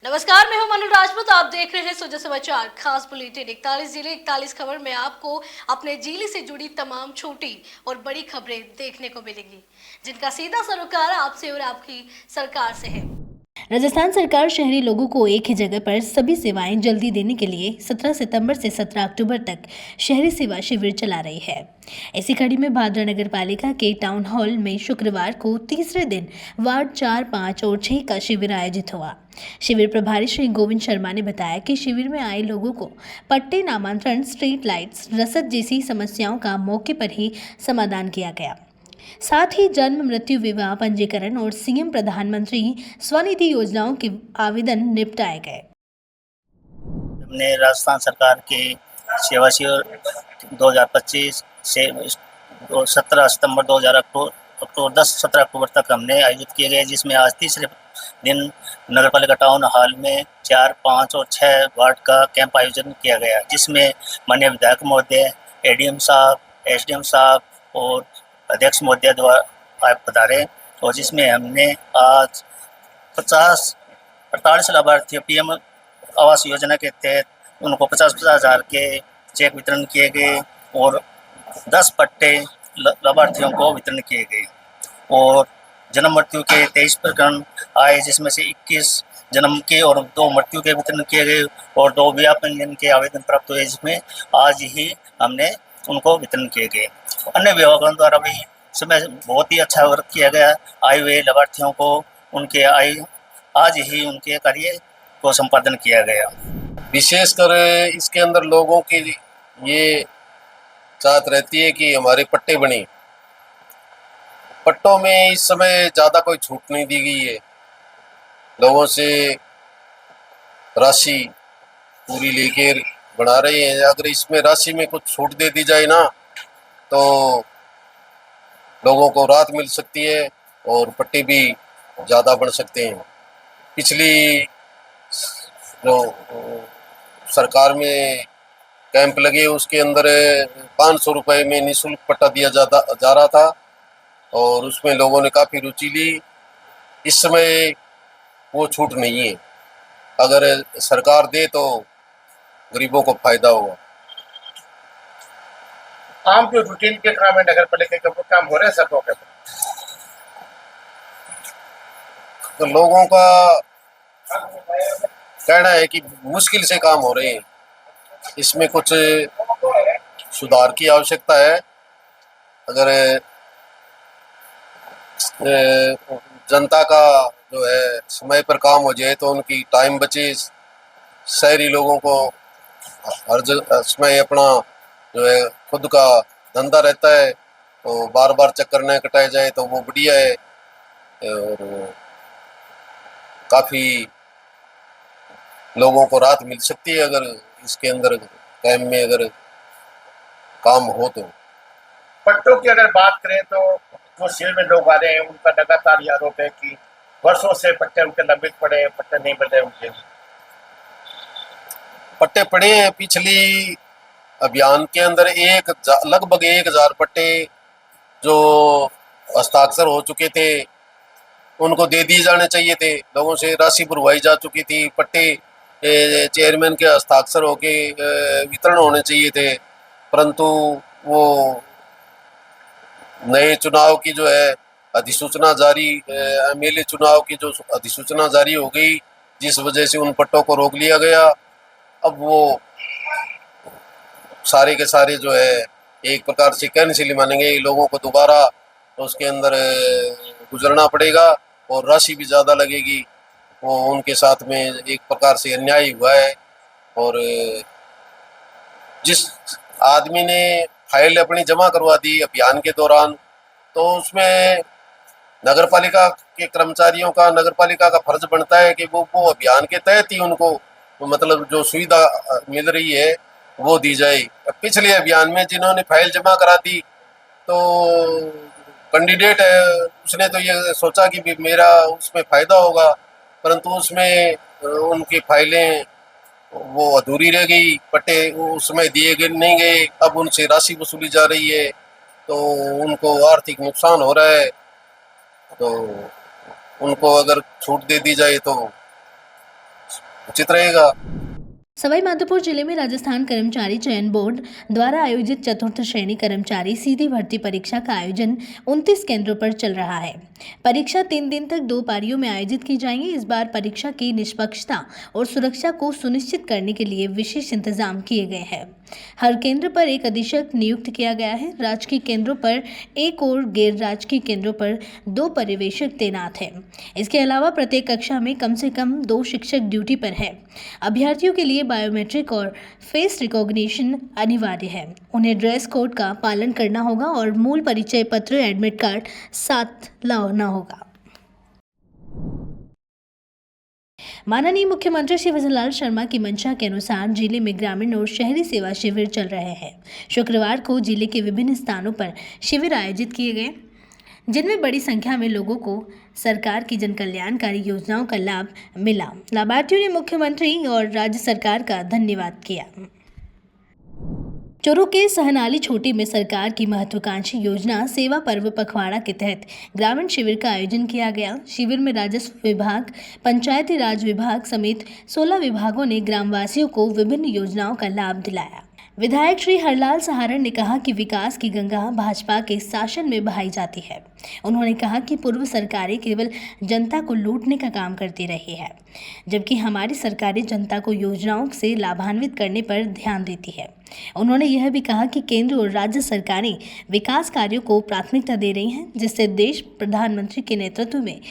नमस्कार, मैं हूं मनु राजपूत। आप देख रहे हैं सुजा समाचार खास बुलेटिन। 41 जिले 41 खबर में आपको अपने जिले से जुड़ी तमाम छोटी और बड़ी खबरें देखने को मिलेंगी, जिनका सीधा सरोकार आपसे और आपकी सरकार से है। राजस्थान सरकार शहरी लोगों को एक ही जगह पर सभी सेवाएं जल्दी देने के लिए 17 सितंबर से 17 अक्टूबर तक शहरी सेवा शिविर चला रही है। इसी कड़ी में भादरा नगर पालिका के टाउन हॉल में शुक्रवार को तीसरे दिन वार्ड 4, 5 और 6 का शिविर आयोजित हुआ। शिविर प्रभारी श्री गोविंद शर्मा ने बताया कि शिविर में आए लोगों को पट्टे, नामांतरण, स्ट्रीट लाइट्स, रसद जैसी समस्याओं का मौके पर ही समाधान किया गया। साथ ही जन्म, मृत्यु, विवाह, पंजीकरण और सीएम प्रधानमंत्री स्वनिधि योजनाओं के आवेदन निपटाए गए। हमने राजस्थान सरकार के सेवा शिविर 2025 से 17 सितंबर 2000 अक्टूबर 17 अक्टूबर तक हमने आयोजित किए गए, जिसमें आज तीसरे दिन नगरपालिका टाउन हॉल में 4, 5 और 6 वार्ड का कैंप आयोजन किया गया, जिसमें माननीय विधायक महोदय, एडीएम साहब, एसडीएम साहब और अध्यक्ष महोदय द्वारा पधारे, और जिसमें हमने आज 48 लाभार्थियों पीएम आवास योजना के तहत उनको 50-50 हज़ार के चेक वितरण किए गए और 10 पट्टे लाभार्थियों को वितरण किए गए, और जन्म मृत्यु के 23 प्रकरण आए, जिसमें से 21 जन्म के और 2 मृत्यु के वितरण किए गए और 2 विवाह पंजीयन के आवेदन प्राप्त हुए, जिसमें आज ही हमने उनको वितरण किए गए। अन्य विभागों द्वारा भी समय बहुत ही अच्छा वर्क किया गया। आए हुए लाभार्थियों को उनके आज ही उनके कार्य को संपादन किया गया। विशेषकर इसके अंदर लोगों की ये चाहत रहती है कि हमारे पट्टे बने। पट्टों में इस समय ज़्यादा कोई छूट नहीं दी गई है। लोगों से राशि पूरी लेके बना रहे हैं। अगर इसमें राशि में कुछ छूट दे दी जाए ना, तो लोगों को राहत मिल सकती है और पट्टे भी ज़्यादा बढ़ सकते हैं। पिछली जो सरकार में कैंप लगे उसके अंदर 500 रुपये में निःशुल्क पट्टा दिया जा रहा था और उसमें लोगों ने काफ़ी रुचि ली। इस समय वो छूट नहीं है। अगर सरकार दे तो गरीबों को फायदा होगा। आम जो रूटीन के काम है नगर पालिका के वो काम हो रहे हैं सब मौके पर, तो लोगों का कहना है कि मुश्किल से काम हो रहे हैं। इसमें कुछ सुधार की आवश्यकता है। अगर जनता का जो है समय पर काम हो जाए तो उनकी टाइम बचे। शहरी लोगों को हर समय अपना जो है खुद का धंधा रहता है, तो बार बार चक्कर न कटाए जाए तो वो बढ़िया है। और काफ़ी लोगों को राहत मिल सकती है अगर इसके अंदर टाइम में अगर काम हो तो। पट्टों की अगर बात करें तो जो शिविर में लोग आ रहे हैं उनका लगातार ये आरोप है कि वर्षों से पट्टे उनके लंबित पड़े, पट्टे नहीं बदले उनके। पट्टे पड़े हैं। पिछली अभियान के अंदर लगभग 1000 पट्टे जो हस्ताक्षर हो चुके थे उनको दे दिए जाने चाहिए थे। लोगों से राशि भरवाई जा चुकी थी। पट्टे चेयरमैन के हस्ताक्षर होके वितरण होने चाहिए थे, परंतु वो नए चुनाव की जो है अधिसूचना जारी, एमएलए चुनाव की जो अधिसूचना जारी हो गई, जिस वजह से उन पट्टों को रोक लिया गया। अब वो सारे के सारे जो है एक प्रकार से कैंसिल मानेंगे। लोगों को दोबारा उसके अंदर गुजरना पड़ेगा और राशि भी ज़्यादा लगेगी। वो उनके साथ में एक प्रकार से अन्याय हुआ है। और जिस आदमी ने फाइल अपनी जमा करवा दी अभियान के दौरान, तो उसमें नगरपालिका के कर्मचारियों का, नगरपालिका का फर्ज बनता है कि वो अभियान के तहत ही उनको मतलब जो सुविधा मिल रही है वो दी जाए। पिछले अभियान में जिन्होंने फाइल जमा करा दी, तो कैंडिडेट है उसने तो ये सोचा कि भी मेरा उसमें फ़ायदा होगा, परंतु उसमें उनकी फाइलें वो अधूरी रह गई। पट्टे उसमें दिए गए नहीं गए। अब उनसे राशि वसूली जा रही है, तो उनको आर्थिक नुकसान हो रहा है। तो उनको अगर छूट दे दी जाए तो उचित रहेगा। सवाई माधोपुर जिले में राजस्थान कर्मचारी चयन बोर्ड द्वारा आयोजित चतुर्थ श्रेणी कर्मचारी सीधी भर्ती परीक्षा का आयोजन 29 केंद्रों पर चल रहा है। परीक्षा 3 दिन तक 2 पारियों में आयोजित की जाएंगी। इस बार परीक्षा की निष्पक्षता और सुरक्षा को सुनिश्चित करने के लिए विशेष इंतजाम किए गए हैं। हर केंद्र पर एक अधीक्षक नियुक्त किया गया है। राजकीय केंद्रों पर एक और गैर राजकीय केंद्रों पर 2 पर्यवेक्षक तैनात हैं। इसके अलावा प्रत्येक कक्षा में कम से कम 2 शिक्षक ड्यूटी पर हैं। अभ्यर्थियों के लिए बायोमेट्रिक और फेस रिकॉग्निशन अनिवार्य है। उन्हें ड्रेस कोड का पालन करना होगा और मूल परिचय पत्र एडमिट कार्ड साथ लाना होगा। माननीय मुख्यमंत्री श्री भजनलाल शर्मा की मंशा के अनुसार जिले में ग्रामीण और शहरी सेवा शिविर चल रहे हैं। शुक्रवार को जिले के विभिन्न स्थानों पर शिविर आयोजित किए गए, जिनमें बड़ी संख्या में लोगों को सरकार की जन कल्याणकारी योजनाओं का लाभ मिला। लाभार्थियों ने मुख्यमंत्री और राज्य सरकार का धन्यवाद किया। चूरू के सहनाली छोटी में सरकार की महत्वाकांक्षी योजना सेवा पर्व पखवाड़ा के तहत ग्रामीण शिविर का आयोजन किया गया। शिविर में राजस्व विभाग, पंचायती राज विभाग समेत 16 विभागों ने ग्रामवासियों को विभिन्न योजनाओं का लाभ दिलाया। विधायक श्री हरलाल सहारण ने कहा कि विकास की गंगा भाजपा के शासन में बहाई जाती है। उन्होंने कहा कि पूर्व सरकारें केवल जनता को लूटने का काम करती रही है, जबकि हमारी सरकारें जनता को योजनाओं से लाभान्वित करने पर ध्यान देती है। उन्होंने यह भी कहा कि केंद्र और राज्य सरकारें विकास कार्यों को प्राथमिकता दे रही हैं, जिससे देश प्रधानमंत्री के नेतृत्व में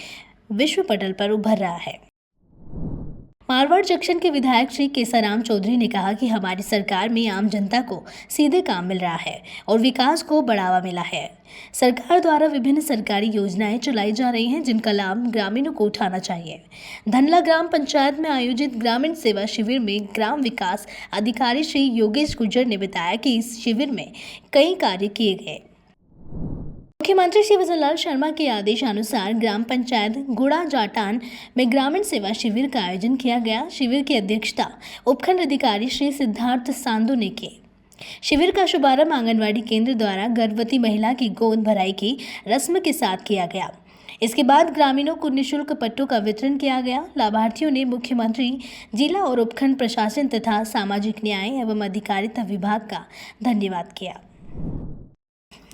विश्व पटल पर उभर रहा है। मारवाड़ जंक्शन के विधायक श्री केसाराम चौधरी ने कहा कि हमारी सरकार में आम जनता को सीधे काम मिल रहा है और विकास को बढ़ावा मिला है। सरकार द्वारा विभिन्न सरकारी योजनाएं चलाई जा रही हैं, जिनका लाभ ग्रामीणों को उठाना चाहिए। धनला ग्राम पंचायत में आयोजित ग्रामीण सेवा शिविर में ग्राम विकास अधिकारी श्री योगेश गुर्जर ने बताया कि इस शिविर में कई कार्य किए गए। मुख्यमंत्री श्री भजनलाल शर्मा के आदेशानुसार ग्राम पंचायत गुड़ा जाटान में ग्रामीण सेवा शिविर का आयोजन किया गया। शिविर की अध्यक्षता उपखंड अधिकारी श्री सिद्धार्थ सांधु ने की। शिविर का शुभारंभ आंगनवाड़ी केंद्र द्वारा गर्भवती महिला की गोद भराई की रस्म के साथ किया गया। इसके बाद ग्रामीणों को निःशुल्क पट्टों का वितरण किया गया। लाभार्थियों ने मुख्यमंत्री, जिला और उपखंड प्रशासन तथा सामाजिक न्याय एवं अधिकारिता विभाग का धन्यवाद किया।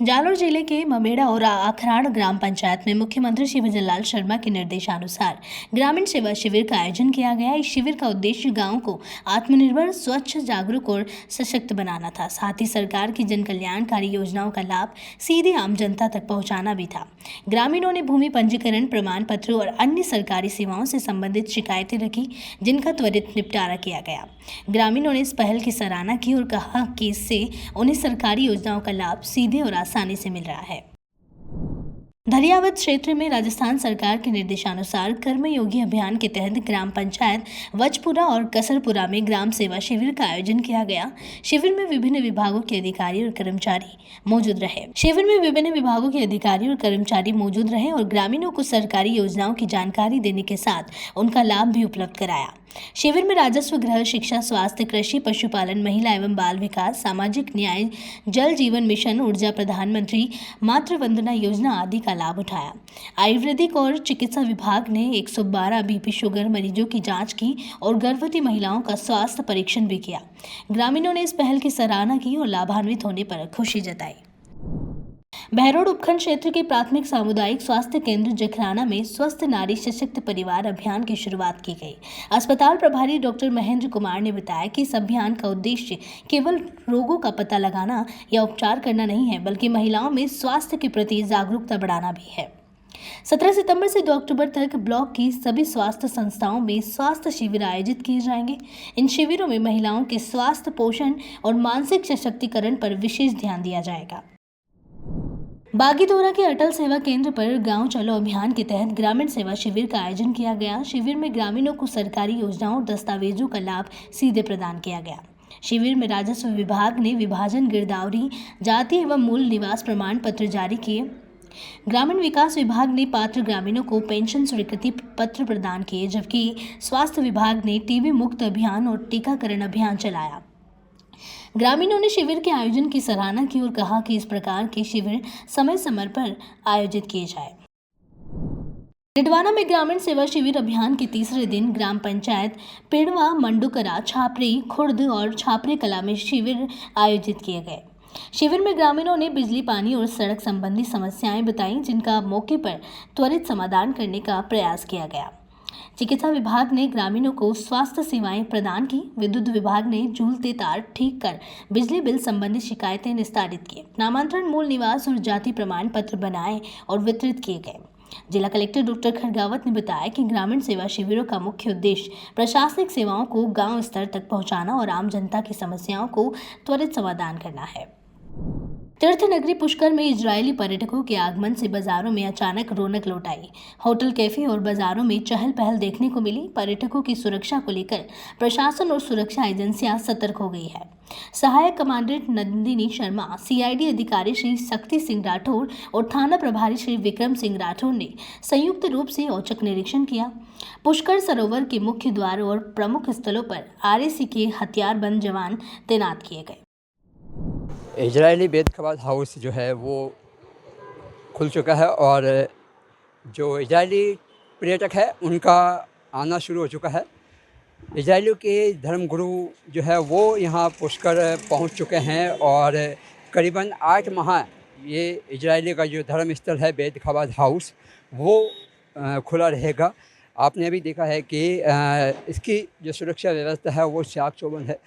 जालोर जिले के ममेड़ा और आखराड़ ग्राम पंचायत में मुख्यमंत्री श्री भजनलाल शर्मा के निर्देशानुसार ग्रामीण सेवा शिविर का आयोजन किया गया। इस शिविर का उद्देश्य गांव को आत्मनिर्भर, स्वच्छ, जागरूक और सशक्त बनाना था। साथ ही सरकार की जन कल्याणकारी योजनाओं का लाभ सीधे आम जनता तक पहुंचाना भी था। ग्रामीणों ने भूमि पंजीकरण प्रमाण पत्र और अन्य सरकारी सेवाओं से संबंधित शिकायतें रखी, जिनका त्वरित निपटारा किया गया। ग्रामीणों ने इस पहल की सराहना की और कहा कि इससे उन्हें सरकारी योजनाओं का लाभ सीधे और आसानी से मिल रहा है। धरियावद क्षेत्र में राजस्थान सरकार के निर्देशानुसार कर्मयोगी अभियान के तहत ग्राम पंचायत वचपुरा और कसरपुरा में ग्राम सेवा शिविर का आयोजन किया गया। शिविर में विभिन्न विभागों के अधिकारी और कर्मचारी मौजूद रहे और ग्रामीणों को सरकारी योजनाओं की जानकारी देने के साथ उनका लाभ भी उपलब्ध कराया। शिविर में राजस्व, गृह, शिक्षा, स्वास्थ्य, कृषि, पशुपालन, महिला एवं बाल विकास, सामाजिक न्याय, जल जीवन मिशन, ऊर्जा, प्रधानमंत्री मातृ वंदना योजना आदि का लाभ उठाया। आयुर्वेदिक और चिकित्सा विभाग ने 112 बीपी शुगर मरीजों की जांच की और गर्भवती महिलाओं का स्वास्थ्य परीक्षण भी किया। ग्रामीणों ने इस पहल की सराहना की और लाभान्वित होने पर खुशी जताई। बहरोड उपखंड क्षेत्र के प्राथमिक सामुदायिक स्वास्थ्य केंद्र जखराना में स्वस्थ नारी सशक्त परिवार अभियान की शुरुआत की गई। अस्पताल प्रभारी डॉक्टर महेंद्र कुमार ने बताया कि इस अभियान का उद्देश्य केवल रोगों का पता लगाना या उपचार करना नहीं है, बल्कि महिलाओं में स्वास्थ्य के प्रति जागरूकता बढ़ाना भी है। 17 सितंबर से 2 अक्टूबर तक ब्लॉक की सभी स्वास्थ्य संस्थाओं में स्वास्थ्य शिविर आयोजित किए जाएंगे। इन शिविरों में महिलाओं के स्वास्थ्य, पोषण और मानसिक सशक्तिकरण पर विशेष ध्यान दिया जाएगा। बागीदोरा के अटल सेवा केंद्र पर गांव चलो अभियान के तहत ग्रामीण सेवा शिविर का आयोजन किया गया। शिविर में ग्रामीणों को सरकारी योजनाओं और दस्तावेजों का लाभ सीधे प्रदान किया गया। शिविर में राजस्व विभाग ने विभाजन, गिरदावरी, जाति एवं मूल निवास प्रमाण पत्र जारी किए। ग्रामीण विकास विभाग ने पात्र ग्रामीणों को पेंशन स्वीकृति पत्र प्रदान किए, जबकि स्वास्थ्य विभाग ने टीबी मुक्त अभियान और टीकाकरण अभियान चलाया। ग्रामीणों ने शिविर के आयोजन की सराहना की और कहा कि इस प्रकार के शिविर समय समय पर आयोजित किए जाए। डिडवाना में ग्रामीण सेवा शिविर अभियान के तीसरे दिन ग्राम पंचायत पेड़वा, मंडुकरा, छापरी, खुर्द और छापरी कला में शिविर आयोजित किए गए। शिविर में ग्रामीणों ने बिजली, पानी और सड़क संबंधी समस्याएं बताई, जिनका मौके पर त्वरित समाधान करने का प्रयास किया गया। चिकित्सा विभाग ने ग्रामीणों को स्वास्थ्य सेवाएं प्रदान की। विद्युत विभाग ने झूलते तार ठीक कर बिजली बिल संबंधी शिकायतें निस्तारित की। नामांतरण, मूल निवास और जाति प्रमाण पत्र बनाए और वितरित किए गए। जिला कलेक्टर डॉक्टर खड़गावत ने बताया कि ग्रामीण सेवा शिविरों का मुख्य उद्देश्य प्रशासनिक सेवाओं को गांव स्तर तक पहुंचाना और आम जनता की समस्याओं को त्वरित समाधान करना है। तीर्थ नगरी पुष्कर में इजरायली पर्यटकों के आगमन से बाजारों में अचानक रौनक लौट आई। होटल, कैफे और बाजारों में चहल पहल देखने को मिली। पर्यटकों की सुरक्षा को लेकर प्रशासन और सुरक्षा एजेंसियां सतर्क हो गई है। सहायक कमांडेंट नंदिनी शर्मा, सीआईडी अधिकारी श्री शक्ति सिंह राठौर और थाना प्रभारी श्री विक्रम सिंह राठौर ने संयुक्त रूप से औचक निरीक्षण किया। पुष्कर सरोवर के मुख्य द्वार और प्रमुख स्थलों पर आरएसी के हथियारबंद जवान तैनात किए गए। इजरायली बेदखबाज हाउस जो है वो खुल चुका है और जो इजरायली पर्यटक है उनका आना शुरू हो चुका है। इजरायलियों के धर्मगुरु जो है वो यहाँ पुष्कर पहुँच चुके हैं और करीबन 8 माह ये इजरायली का जो धर्म स्थल है बेदखबाज हाउस वो खुला रहेगा। आपने अभी देखा है कि इसकी जो सुरक्षा व्यवस्था है वो चाक-चौबंद है।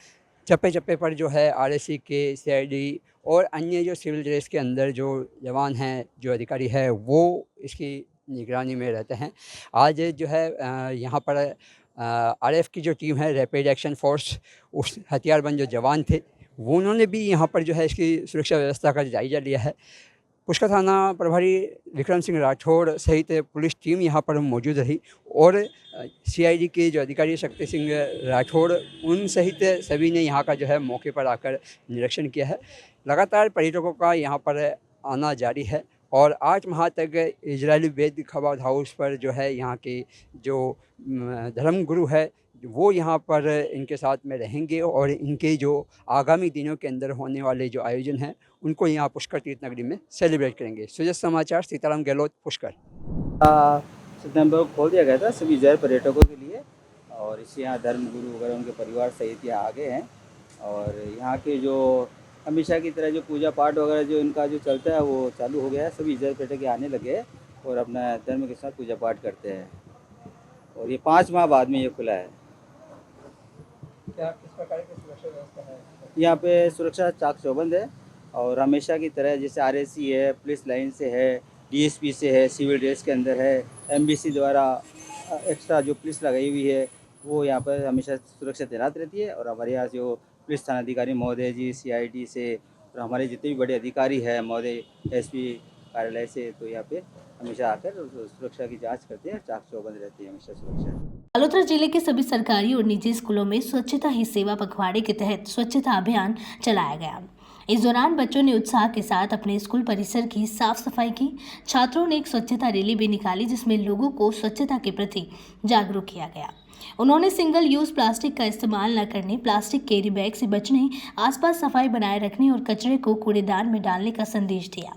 चप्पे चप्पे पर जो है आरएसी के, सीआईडी और अन्य जो सिविल ड्रेस के अंदर जो जवान हैं, जो अधिकारी है वो इसकी निगरानी में रहते हैं। आज जो है यहाँ पर आरएफ की जो टीम है, रैपिड एक्शन फोर्स, उस हथियारबंद जो जवान थे वो उन्होंने भी यहाँ पर जो है इसकी सुरक्षा व्यवस्था का जायजा लिया है। पुष्कर थाना प्रभारी विक्रम सिंह राठौर सहित पुलिस टीम यहाँ पर मौजूद रही और सीआईडी के जो अधिकारी शक्ति सिंह राठौर उन सहित सभी ने यहाँ का जो है मौके पर आकर निरीक्षण किया है। लगातार पर्यटकों का यहाँ पर आना जारी है और 8 माह तक इजरायली बेदखबाज हाउस पर जो है यहाँ के जो धर्मगुरु है वो यहाँ पर इनके साथ में रहेंगे और इनके जो आगामी दिनों के अंदर होने वाले जो आयोजन हैं उनको यहाँ पुष्कर तीर्थ नगरी में सेलिब्रेट करेंगे। सुजय समाचार, सीताराम गहलोत, पुष्कर। सितंबर को खोल दिया गया था सभी जैन पर्यटकों के लिए और इससे यहाँ धर्मगुरु वगैरह उनके परिवार सहित यहाँ आ गए हैं और यहाँ के जो हमेशा की तरह जो पूजा पाठ वगैरह जो इनका जो चलता है वो चालू हो गया है। सभी जैन पर्यटक आने लगे हैं और अपना धर्म के साथ पूजा पाठ करते हैं और ये 5 माह बाद में ये खुला है। क्या किस प्रकार की सुरक्षा व्यवस्था है? यहाँ पे सुरक्षा चाक-चौबंद है और हमेशा की तरह जैसे आरएसी है, पुलिस लाइन से है, डीएसपी से है, सिविल ड्रेस के अंदर है, एमबीसी द्वारा एक्स्ट्रा जो पुलिस लगाई हुई है वो यहाँ पर हमेशा सुरक्षा तैनात रहती है और हमारे यहाँ जो पुलिस थानाधिकारी महोदय जी, सीआईडी से और हमारे जितने भी बड़े अधिकारी हैं महोदय एसपी कार्यालय से, तो यहाँ पे हमेशा आकर सुरक्षा की जांच करते हैं। चाक-चौबंद रहती है हमेशा सुरक्षा। बालोतरा जिले के सभी सरकारी और निजी स्कूलों में स्वच्छता ही सेवा पखवाड़े के तहत स्वच्छता अभियान चलाया गया। इस दौरान बच्चों ने उत्साह के साथ अपने स्कूल परिसर की साफ सफाई की। छात्रों ने एक स्वच्छता रैली भी निकाली जिसमें लोगों को स्वच्छता के प्रति जागरूक किया गया। उन्होंने सिंगल यूज प्लास्टिक का इस्तेमाल न करने, प्लास्टिक कैरी बैग से बचने, आसपास सफाई बनाए रखने और कचरे को कूड़ेदान में डालने का संदेश दिया।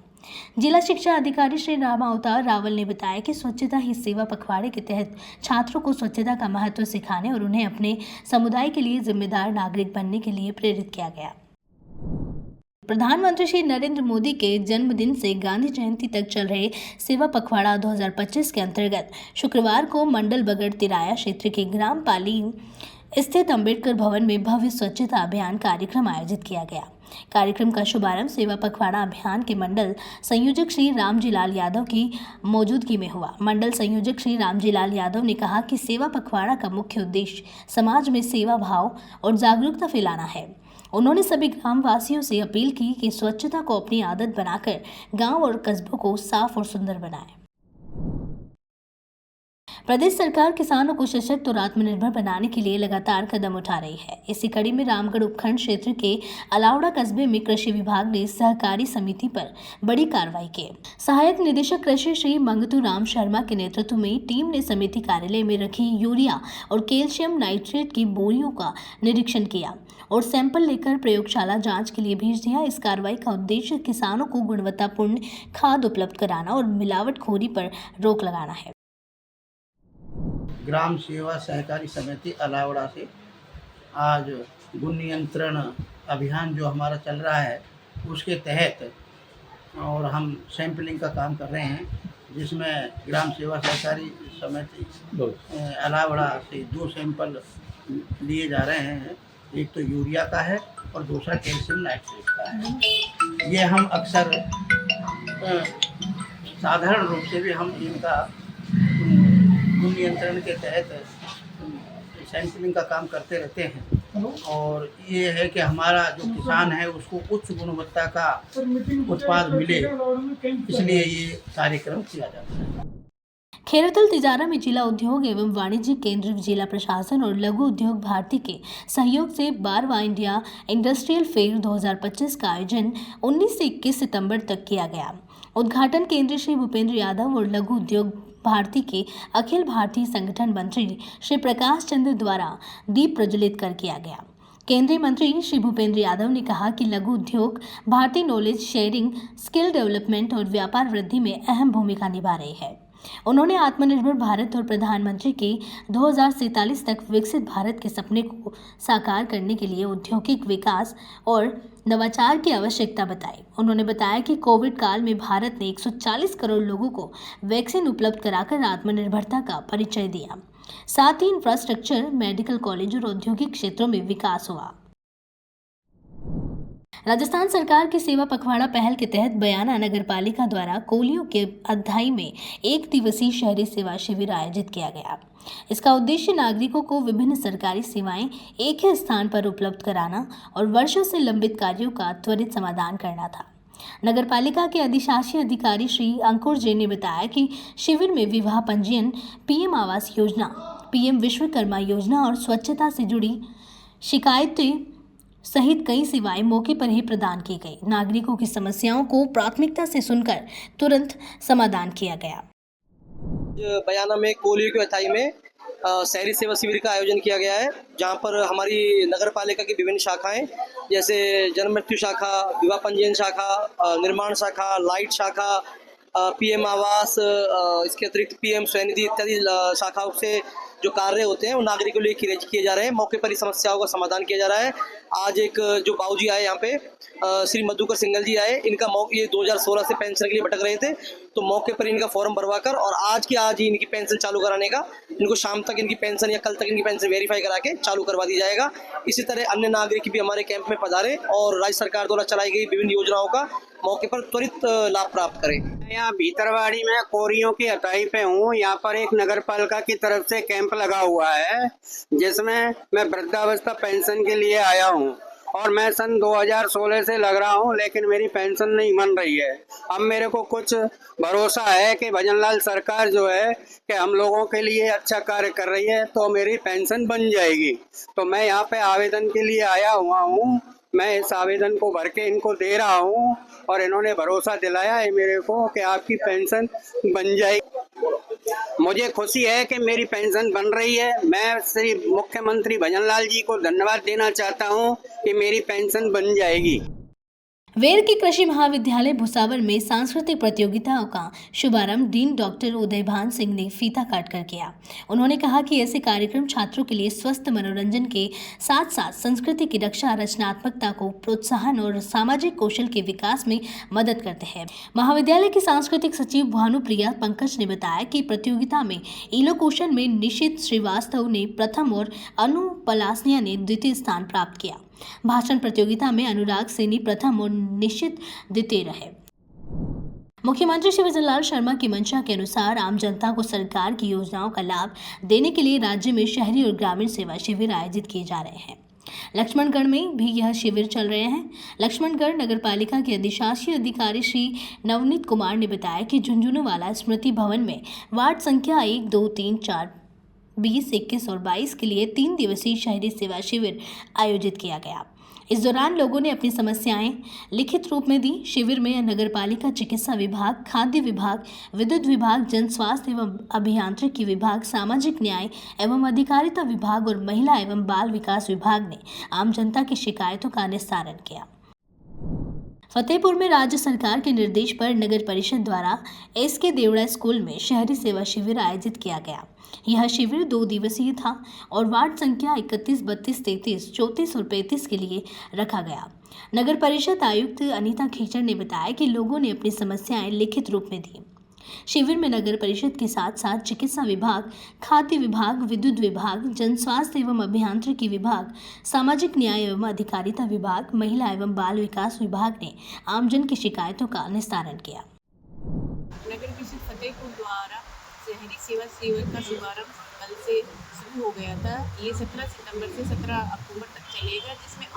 जिला शिक्षा अधिकारी श्री राम अवतार रावल ने बताया कि स्वच्छता ही सेवा पखवाड़े के तहत छात्रों को स्वच्छता का महत्व सिखाने और उन्हें अपने समुदाय के लिए जिम्मेदार नागरिक बनने के लिए प्रेरित किया गया। प्रधानमंत्री श्री नरेंद्र मोदी के जन्मदिन से गांधी जयंती तक चल रहे सेवा पखवाड़ा 2025 के अंतर्गत शुक्रवार को मंडल बगड़ तिराया क्षेत्र के ग्राम पाली स्थित अंबेडकर भवन में भव्य स्वच्छता अभियान कार्यक्रम आयोजित किया गया। कार्यक्रम का शुभारंभ सेवा पखवाड़ा अभियान के मंडल संयोजक श्री रामजीलाल यादव की मौजूदगी में हुआ। मंडल संयोजक श्री रामजीलाल यादव ने कहा कि सेवा पखवाड़ा का मुख्य उद्देश्य समाज में सेवा भाव और जागरूकता फैलाना है। उन्होंने सभी ग्राम वासियों से अपील की कि स्वच्छता को अपनी आदत बनाकर गांव और कस्बों को साफ और सुंदर बनाएं। प्रदेश सरकार किसानों को सशक्त और आत्मनिर्भर बनाने के लिए लगातार कदम उठा रही है। इसी कड़ी में रामगढ़ उपखंड क्षेत्र के अलावड़ा कस्बे में कृषि विभाग ने सहकारी समिति पर बड़ी कार्रवाई की। सहायक निदेशक कृषि श्री मंगतू राम शर्मा के नेतृत्व में टीम ने समिति कार्यालय में रखी यूरिया और कैल्शियम नाइट्रेट की बोरियों का निरीक्षण किया और सैंपल लेकर प्रयोगशाला जांच के लिए भेज दिया। इस कार्रवाई का उद्देश्य किसानों को गुणवत्तापूर्ण खाद उपलब्ध कराना और मिलावटखोरी पर रोक लगाना है। ग्राम सेवा सहकारी समिति अलावड़ा से आज गुण नियंत्रण अभियान जो हमारा चल रहा है उसके तहत और हम सैंपलिंग का काम कर रहे हैं, जिसमें ग्राम सेवा सहकारी समिति अलावड़ा से 2 सैंपल लिए जा रहे हैं। एक तो यूरिया का है और दूसरा कैल्शियम नाइट्रेट का है। ये हम अक्सर साधारण रूप से भी हम इनका गुण नियंत्रण के तहत सैंपलिंग का काम करते रहते हैं, और ये है कि हमारा जो किसान है उसको उच्च गुणवत्ता का उत्पाद मिले, इसलिए ये कार्यक्रम किया जाता है। खैरतल तिजारा में जिला उद्योग एवं वाणिज्य केंद्र, जिला प्रशासन और लघु उद्योग भारती के सहयोग से 12वां इंडिया इंडस्ट्रियल फेयर 2025 का आयोजन 19 से 21 सितंबर तक किया गया। उद्घाटन केंद्रीय श्री भूपेंद्र यादव और लघु उद्योग भारती के अखिल भारतीय संगठन मंत्री श्री प्रकाश चंद्र द्वारा दीप प्रज्वलित कर किया गया। केंद्रीय मंत्री श्री भूपेंद्र यादव ने कहा कि लघु उद्योग भारतीय नॉलेज शेयरिंग, स्किल डेवलपमेंट और व्यापार वृद्धि में अहम भूमिका निभा रही है। उन्होंने आत्मनिर्भर भारत और प्रधानमंत्री के 2047 तक विकसित भारत के सपने को साकार करने के लिए औद्योगिक विकास और नवाचार की आवश्यकता बताई। उन्होंने बताया कि कोविड काल में भारत ने 140 करोड़ लोगों को वैक्सीन उपलब्ध कराकर आत्मनिर्भरता का परिचय दिया। साथ ही इंफ्रास्ट्रक्चर, मेडिकल कॉलेज और औद्योगिक क्षेत्रों में विकास हुआ। राजस्थान सरकार की सेवा पखवाड़ा पहल के तहत बयाना नगर पालिका द्वारा कोलियों के अध्याय में 1 दिवसीय शहरी सेवा शिविर आयोजित किया गया। इसका उद्देश्य नागरिकों को विभिन्न सरकारी सेवाएं एक ही स्थान पर उपलब्ध कराना और वर्षों से लंबित कार्यों का त्वरित समाधान करना था। नगर पालिका के अधिशासी अधिकारी श्री अंकुर जैन ने बताया कि शिविर में विवाह पंजीयन, पीएम आवास योजना, पीएम विश्वकर्मा योजना और स्वच्छता से जुड़ी शिकायतें सहित कई सेवाएं मौके पर ही प्रदान की गई। नागरिकों की समस्याओं को प्राथमिकता से सुनकर तुरंत समाधान किया गया। बयाना में कोलियों की अथाई में शहरी सेवा शिविर का आयोजन किया गया है, जहां पर हमारी नगर पालिका की विभिन्न शाखाएं जैसे जन्म मृत्यु शाखा, विवाह पंजीयन शाखा, निर्माण शाखा, लाइट शाखा, पीएम आवास, इसके अतिरिक्त पीएम स्वनिधि इत्यादि शाखाओं से जो कार्य होते हैं वो नागरिकों के लिए किए जा रहे हैं। मौके पर ही समस्याओं का समाधान किया जा रहा है। आज एक जो बाबूजी आए यहाँ पे, श्री मधुकर सिंगल जी आए, इनका ये 2016 से पेंशन के लिए भटक रहे थे, तो मौके पर इनका फॉर्म भरवाकर और आज ही इनकी पेंशन चालू कराने का, इनको शाम तक इनकी पेंशन या कल तक इनकी पेंशन वेरीफाई करा के चालू करवा दी जाएगा। इसी तरह अन्य नागरिक भी हमारे कैंप में पधारे और राज्य सरकार द्वारा चलाई गई विभिन्न योजनाओं का मौके पर त्वरित लाभ प्राप्त करें। यहाँ भीतरवाड़ी में कोरियों की अटाई पे हूँ। यहाँ पर एक नगर पालिका की तरफ से कैंप लगा हुआ है, जिसमें मैं वृद्धावस्था पेंशन के लिए आया हूँ और मैं सन 2016 से लग रहा हूँ, लेकिन मेरी पेंशन नहीं बन रही है। अब मेरे को कुछ भरोसा है कि भजनलाल सरकार जो है कि हम लोगों के लिए अच्छा कार्य कर रही है, तो मेरी पेंशन बन जाएगी। तो मैं यहाँ पे आवेदन के लिए आया हुआ हूँ। मैं इस आवेदन को भर के इनको दे रहा हूँ और इन्होंने भरोसा दिलाया है मेरे को कि आपकी पेंशन बन जाएगी। मुझे खुशी है कि मेरी पेंशन बन रही है। मैं श्री मुख्यमंत्री भजनलाल जी को धन्यवाद देना चाहता हूँ कि मेरी पेंशन बन जाएगी। वेर के कृषि महाविद्यालय भुसावल में सांस्कृतिक प्रतियोगिताओं का शुभारंभ डीन डॉक्टर उदयभान सिंह ने फीता काटकर किया। उन्होंने कहा कि ऐसे कार्यक्रम छात्रों के लिए स्वस्थ मनोरंजन के साथ साथ संस्कृति की रक्षा, रचनात्मकता को प्रोत्साहन और सामाजिक कौशल के विकास में मदद करते हैं। महाविद्यालय की सांस्कृतिक सचिव भानुप्रिया पंकज ने बताया कि प्रतियोगिता में इलोक्यूशन में निशित श्रीवास्तव ने प्रथम और अनु पलासनिया ने द्वितीय स्थान प्राप्त किया। भाषण प्रतियोगिता में अनुराग सैनी प्रथम और निश्चित द्वितीय रहे। मुख्यमंत्री श्री भजनलाल शर्मा की मंशा के अनुसार आम जनता को सरकार की योजनाओं का लाभ देने के लिए राज्य में शहरी और ग्रामीण सेवा शिविर आयोजित किए जा रहे हैं। लक्ष्मणगढ़ में भी यह शिविर चल रहे हैं। लक्ष्मणगढ़ नगर पालिका के अधिशासी अधिकारी श्री नवनीत कुमार ने बताया कि झुंझुनूवाला स्मृति भवन में वार्ड संख्या 1, 2, 3, 4, 20, 21 और 22 के लिए 3 दिवसीय शहरी सेवा शिविर आयोजित किया गया। इस दौरान लोगों ने अपनी समस्याएं लिखित रूप में दी। शिविर में नगर पालिका चिकित्सा विभाग, खाद्य विभाग, विद्युत विभाग, जन स्वास्थ्य एवं अभियांत्रिकी विभाग, सामाजिक न्याय एवं अधिकारिता विभाग और महिला एवं बाल विकास विभाग ने आम जनता की शिकायतों का निस्तारण किया। फतेहपुर में राज्य सरकार के निर्देश पर नगर परिषद द्वारा SK देवड़ा स्कूल में शहरी सेवा शिविर आयोजित किया गया। यह शिविर 2 दिवसीय था और वार्ड संख्या 31, 32, 33, 34 और 35 के लिए रखा गया। नगर परिषद आयुक्त अनीता खीचड़ ने बताया कि लोगों ने अपनी समस्याएं लिखित रूप में दी। शिविर में नगर परिषद के साथ साथ चिकित्सा विभाग, खाद्य विभाग, विद्युत विभाग, जन स्वास्थ्य एवं अभियांत्रिकी विभाग, सामाजिक न्याय एवं अधिकारिता विभाग, महिला एवं बाल विकास विभाग ने आमजन की शिकायतों का निस्तारण किया। नगर परिषद फतेहपुर द्वारा शहरी सेवा शिविर का शुभारंभ कल से शुरू हो गया था। ये 17 सितंबर से 17 अक्टूबर तक चलेगा, जिसमें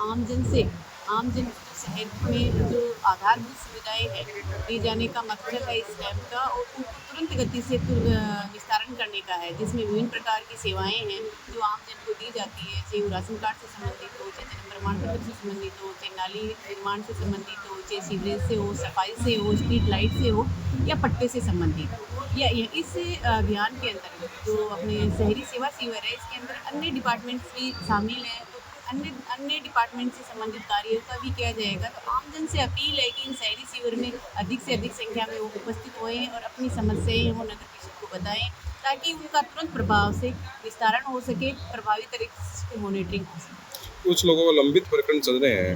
आमजन शहर में जो आधारभूत सुविधाएं हैं दी जाने का मकसद है इस कैंप का, और उनको तुरंत गति से निस्तारण करने का है, जिसमें विभिन्न प्रकार की सेवाएं हैं जो आमजन को दी जाती है, चाहे वो राशन कार्ड से संबंधित हो, चाहे जन्म प्रमाण पत्र से संबंधित हो, चाहे नाली निर्माण से संबंधित हो, चाहे सीवरेज से हो, सफाई से हो, स्ट्रीट लाइट से हो या पट्टे से संबंधित हो। या इस अभियान के अंतर्गत जो अपने शहरी सेवा शिविर है, इसके अंदर अन्य डिपार्टमेंट्स भी शामिल हैं, तो अन्य डिपार्टमेंट से संबंधित कार्यों का भी किया जाएगा। तो आमजन से अपील है कि इन शहरी शिविर में अधिक से अधिक संख्या में वो उपस्थित होएं और अपनी समस्याएं वो नगर परिषद को बताएं, ताकि उनका तुरंत प्रभाव से निस्तारण हो सके, प्रभावी तरीके से मॉनिटरिंग हो सके। कुछ लोगों को लंबित प्रकरण चल रहे हैं,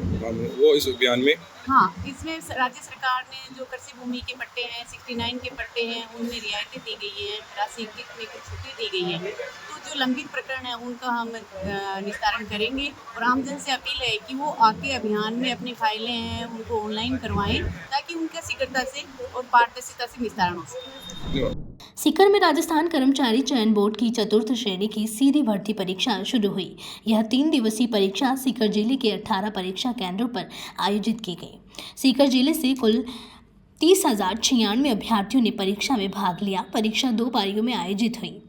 वो इस अभियान में इसमें राज्य सरकार ने जो कृषि भूमि के पट्टे हैं, 69 के पट्टे हैं, उनमें रियायतें दी गई हैं, राशि में कुछ छूटें दी गई हैं। तो जो लंबित प्रकरण है उनका हम निस्तारण करेंगे और आमजन से अपील है कि वो आके अभियान में अपनी फाइलें हैं उनको ऑनलाइन करवाएं, ताकि उनका शीघ्रता से और पारदर्शिता से निस्तारण हो सके। सीकर में राजस्थान कर्मचारी चयन बोर्ड की 4th श्रेणी की सीधी भर्ती परीक्षा शुरू हुई। यह 3 दिवसीय परीक्षा सीकर जिले के 18 परीक्षा केंद्रों पर आयोजित की गई। सीकर जिले से कुल 30,096 अभ्यर्थियों ने परीक्षा में भाग लिया। परीक्षा 2 पारियों में आयोजित हुई।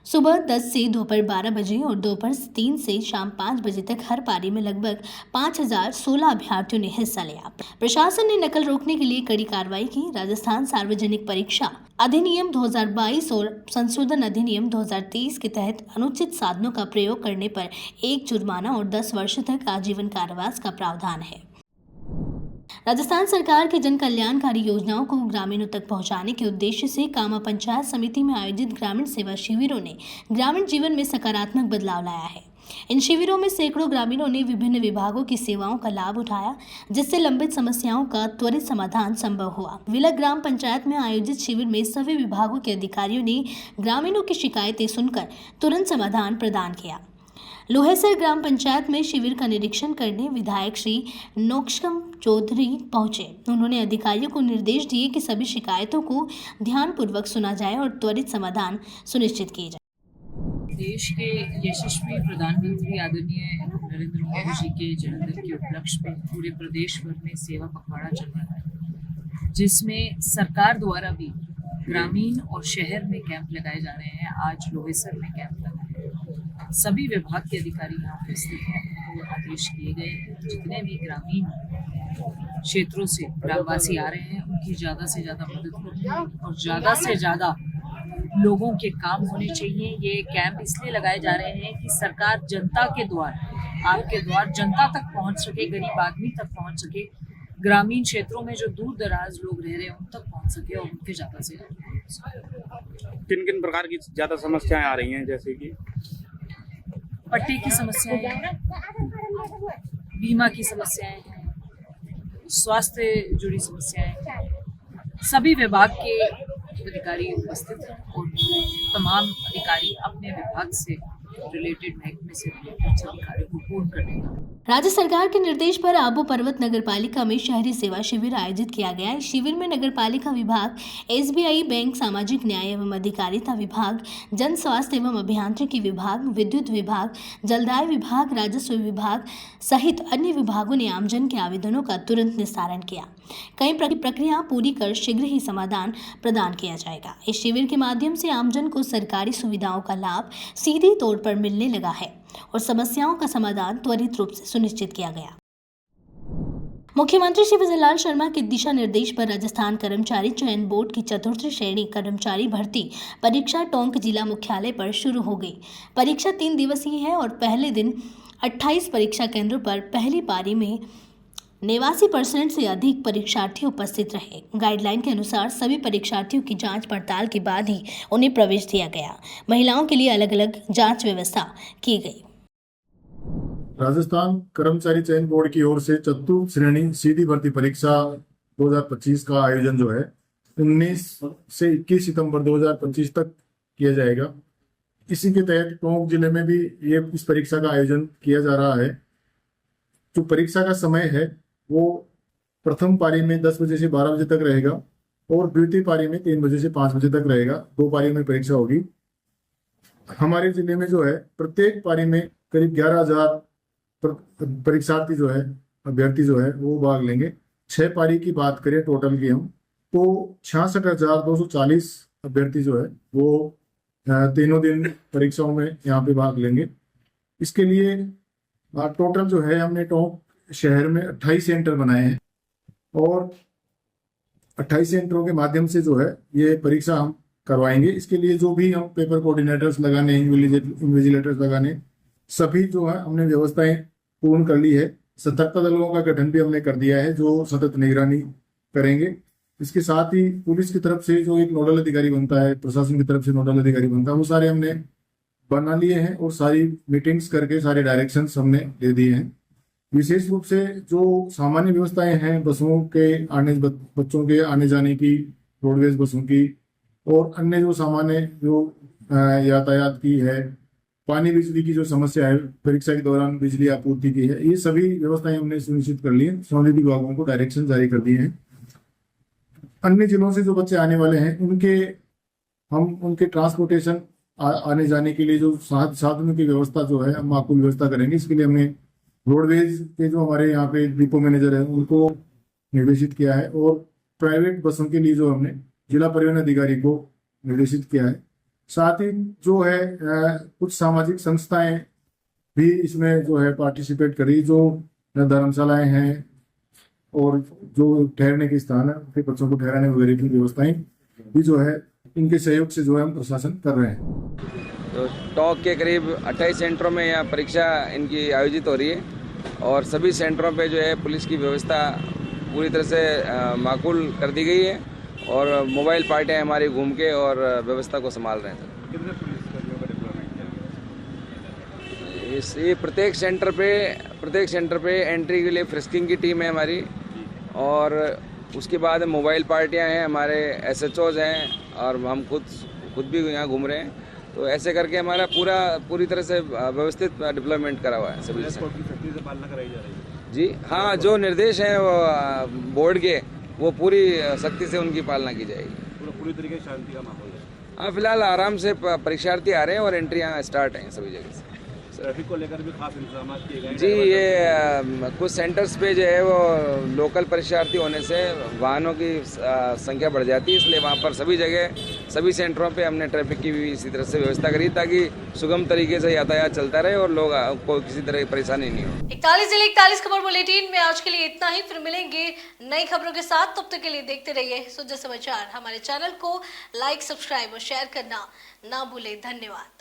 सुबह 10 से दोपहर 12 बजे और दोपहर 3 से शाम 5 बजे तक हर पारी में लगभग 5,016 अभ्यर्थियों ने हिस्सा लिया। प्रशासन ने नकल रोकने के लिए कड़ी कार्रवाई की। राजस्थान सार्वजनिक परीक्षा अधिनियम 2022 और संशोधन अधिनियम 2023 के तहत अनुचित साधनों का प्रयोग करने पर 1 जुर्माना और 10 वर्ष तक आजीवन कारावास का प्रावधान है। राजस्थान सरकार की जन कल्याणकारी योजनाओं को ग्रामीणों तक पहुंचाने के उद्देश्य से कामा पंचायत समिति में आयोजित ग्रामीण सेवा शिविरों ने ग्रामीण जीवन में सकारात्मक बदलाव लाया है। इन शिविरों में सैकड़ों ग्रामीणों ने विभिन्न विभागों की सेवाओं का लाभ उठाया, जिससे लंबित समस्याओं का त्वरित समाधान संभव हुआ। विलक ग्राम पंचायत में आयोजित शिविर में सभी विभागों के अधिकारियों ने ग्रामीणों की शिकायतें सुनकर तुरंत समाधान प्रदान किया। लोहेसर ग्राम पंचायत में शिविर का निरीक्षण करने विधायक श्री नोक्षम चौधरी पहुंचे। उन्होंने अधिकारियों को निर्देश दिए कि सभी शिकायतों को ध्यानपूर्वक सुना जाए और त्वरित समाधान सुनिश्चित किए जाए। देश के यशस्वी प्रधानमंत्री आदरणीय नरेंद्र मोदी जी के जन्मदिन के उपलक्ष्य में पूरे प्रदेश भर में सेवा पखवाड़ा चल रहा है, जिसमें सरकार द्वारा भी ग्रामीण और शहर में कैंप लगाए जा रहे हैं। आज लोहेसर में कैंप लगा है। सभी विभाग के अधिकारी यहाँ उपस्थित हैं। तो आदेश किए गए हैं जितने भी ग्रामीण क्षेत्रों से ग्रामवासी आ रहे हैं उनकी ज़्यादा से ज़्यादा मदद करनी और ज़्यादा से ज़्यादा लोगों के काम होने चाहिए। ये कैंप इसलिए लगाए जा रहे हैं कि सरकार जनता के द्वार, आपके द्वार जनता तक पहुँच सके, गरीब आदमी तक पहुँच सके, ग्रामीण क्षेत्रों में जो दूर दराज लोग रह रहे हैं उन तक पहुँच सके और उनके ज़्यादा से ज़्यादा। किन किन प्रकार की ज़्यादा समस्याएं आ रही हैं, जैसे कि पट्टे की समस्याएं, बीमा की समस्याएं, स्वास्थ्य जुड़ी समस्याएं, सभी विभाग के अधिकारी उपस्थित हैं और तमाम अधिकारी अपने विभाग से रिलेटेड महकमे से रिलेटेड सभी कार्यों को पूर्ण करने का। राज्य सरकार के निर्देश पर आबू पर्वत नगर पालिका में शहरी सेवा शिविर आयोजित किया गया। इस शिविर में नगर पालिका विभाग, SBI बैंक, सामाजिक न्याय एवं अधिकारिता विभाग, जन स्वास्थ्य एवं अभियांत्रिकी विभाग, विद्युत विभाग, जलदाय विभाग, राजस्व विभाग सहित अन्य विभागों ने आमजन के आवेदनों का तुरंत निस्तारण किया। कई प्रक्रिया पूरी कर शीघ्र ही समाधान प्रदान किया जाएगा। इस शिविर के माध्यम से आमजन को सरकारी सुविधाओं का लाभ सीधे तौर पर मिलने लगा है और समस्याओं का समाधान त्वरित रूप से सुनिश्चित किया गया। मुख्यमंत्री श्री विजय लाल शर्मा के दिशा निर्देश पर राजस्थान कर्मचारी चयन बोर्ड की 4th श्रेणी कर्मचारी भर्ती परीक्षा टोंक जिला मुख्यालय पर शुरू हो गई। परीक्षा 3 दिवसीय है और पहले दिन 28 परीक्षा केंद्रों पर पहली पारी में 89% से अधिक परीक्षार्थी उपस्थित रहे। गाइडलाइन के अनुसार सभी परीक्षार्थियों की जांच पड़ताल के बाद ही उन्हें प्रवेश दिया गया। महिलाओं के लिए अलग अलग जांच व्यवस्था की गई। राजस्थान कर्मचारी चयन बोर्ड की ओर से चतुर्थ श्रेणी सीधी भर्ती परीक्षा 2025 का आयोजन जो है 19 से 21 सितंबर 2025 तक किया जाएगा। इसी के तहत टोंक जिले में भी इस परीक्षा का आयोजन किया जा रहा है। जो परीक्षा का समय है वो प्रथम पारी में 10 बजे से 12 बजे तक रहेगा और द्वितीय पारी में 3 बजे से 5 बजे तक रहेगा। 2 पारी में परीक्षा होगी। हमारे जिले में जो है प्रत्येक पारी में करीब 11,000 परीक्षार्थी जो है अभ्यर्थी जो है वो भाग लेंगे। 6 पारी की बात करें टोटल की हम तो 66,240 अभ्यर्थी जो है वो तीनों दिन परीक्षाओं में यहाँ पे भाग लेंगे। इसके लिए टोटल जो है हमने टोंक शहर में 28 सेंटर बनाए हैं और 28 सेंटरों के माध्यम से जो है ये परीक्षा हम करवाएंगे। इसके लिए जो भी हम पेपर कोऑर्डिनेटर्स लगाने, इन्विजिलेटर्स लगाने, सभी जो है हमने व्यवस्थाएं पूर्ण कर ली है। सतर्कता दलों का गठन भी हमने कर दिया है जो सतत निगरानी करेंगे। इसके साथ ही पुलिस की तरफ से जो एक नोडल अधिकारी बनता है, प्रशासन की तरफ से नोडल अधिकारी बनता है, वो सारे हमने बना लिए हैं और सारी मीटिंग्स करके सारे डायरेक्शंस हमने दे दिए हैं। विशेष रूप से जो सामान्य व्यवस्थाएं हैं बसों के आने, बच्चों के आने जाने की, रोडवेज बसों की और अन्य जो सामान्य जो यातायात की है, पानी बिजली की जो समस्या है परीक्षा के दौरान बिजली आपूर्ति की है, ये सभी व्यवस्थाएं हमने सुनिश्चित कर ली है। संबंधित विभागों को डायरेक्शन जारी कर दिए हैं। अन्य जिलों से जो बच्चे आने वाले हैं उनके ट्रांसपोर्टेशन आने जाने के लिए जो साधनों की व्यवस्था जो है हम माकूल व्यवस्था करेंगे। इसके लिए हमने रोडवेज के जो हमारे यहाँ पे डिपो मैनेजर है उनको निर्देशित किया है और प्राइवेट बसों के लिए जो हमने जिला परिवहन अधिकारी को निर्देशित किया है। साथ ही जो है कुछ सामाजिक संस्थाएं भी इसमें जो है पार्टिसिपेट करी, जो धर्मशालाएं हैं और जो ठहरने के स्थान है उनके बच्चों को ठहराने वगैरह की व्यवस्थाएं भी जो है इनके सहयोग से जो है हम प्रशासन कर रहे हैं। तो टोंक के करीब 28 सेंटरों में यहाँ परीक्षा इनकी आयोजित हो रही है और सभी सेंटरों पे जो है पुलिस की व्यवस्था पूरी तरह से माकूल कर दी गई है और मोबाइल पार्टियाँ हमारी घूम के और व्यवस्था को संभाल रहे हैं। कितने पुलिसकर्मियों का डिप्लॉयमेंट किया? ये प्रत्येक सेंटर पे एंट्री के लिए फ्रिस्किंग की टीम है हमारी और उसके बाद मोबाइल पार्टियां हैं, हमारे SHOs हैं और हम खुद भी यहाँ घूम रहे हैं। तो ऐसे करके हमारा पूरी तरह से व्यवस्थित डिप्लॉयमेंट करा हुआ है सभी से। सख्ती से पालना कराई जा रही है? जी हाँ, जो निर्देश हैं वो बोर्ड के वो पूरी सख्ती से उनकी पालना की जाएगी। पूरी तरीके से शांति का माहौल है? हाँ, फिलहाल आराम से परीक्षार्थी आ रहे हैं और एंट्री यहाँ स्टार्ट है सभी जगह से। ट्रैफिक को लेकर भी खास इंतजाम किए गए? जी, ये कुछ सेंटर्स पे जो है वो लोकल परीक्षार्थी होने से वाहनों की संख्या बढ़ जाती है, इसलिए वहाँ पर सभी जगह सभी सेंटरों पे हमने ट्रैफिक की भी इसी तरह से व्यवस्था करी ताकि सुगम तरीके से यातायात चलता रहे और लोग को किसी तरह की परेशानी नहीं हो। 41 जिले 41 खबर बुलेटिन में आज के लिए इतना ही। फिर मिलेंगे नई खबरों के साथ। तब तक के लिए देखते रहिए सुजय समाचार। हमारे चैनल को लाइक, सब्सक्राइब और शेयर करना ना भूले। धन्यवाद।